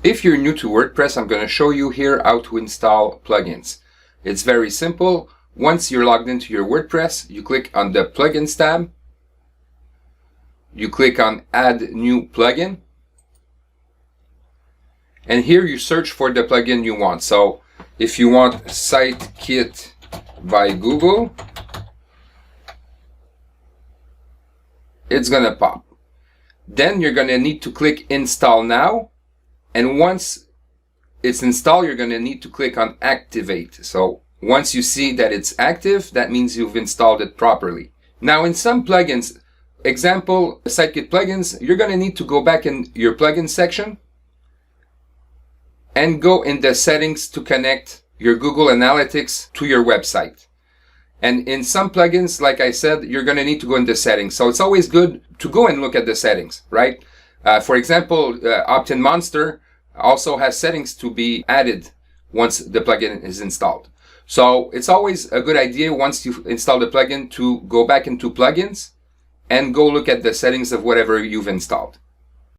If you're new to WordPress, I'm going to show you here how to install plugins. It's very simple. Once you're logged into your WordPress, you click on the Plugins tab. You click on Add New Plugin. And here you search for the plugin you want. So if you want Sitekit by Google, it's going to pop. Then you're going to need to click Install Now. And once it's installed, you're going to need to click on Activate. So once you see that it's active, that means you've installed it properly. Now in some plugins, example, Sitekit plugins, you're going to need to go back in your plugin section and go in the settings to connect your Google Analytics to your website. And in some plugins, like I said, you're going to need to go in the settings. So it's always good to go and look at the settings, right? For example, Opt-in Monster also has settings to be added once the plugin is installed. So it's always a good idea once you install the plugin to go back into plugins and go look at the settings of whatever you've installed.